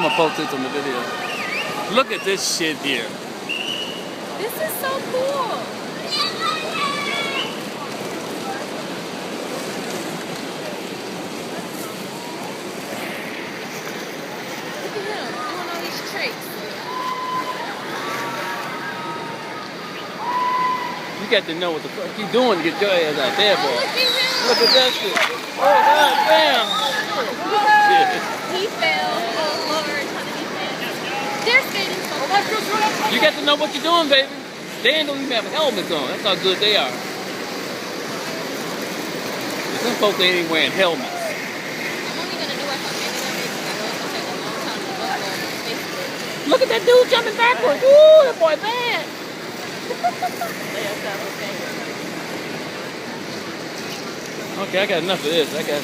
gonna post this on the video. Look at this shit here. This is so cool. Look at him doing all these tricks. You got to know what the fuck you doing to get your ass out there, boy. Look at him. Look at that shit. Oh, god damn. Shit. He fell. Oh Lord, how did he fail? They're skating so fast. You got to know what you're doing, baby. They don't even have helmets on. That's how good they are. Some folks ain't even wearing helmets. I'm only gonna do it for maybe that because I know it's gonna take a long time to look on Facebook. Look at that dude jumping backwards. Ooh, that boy bad. Okay, I got enough of this. I got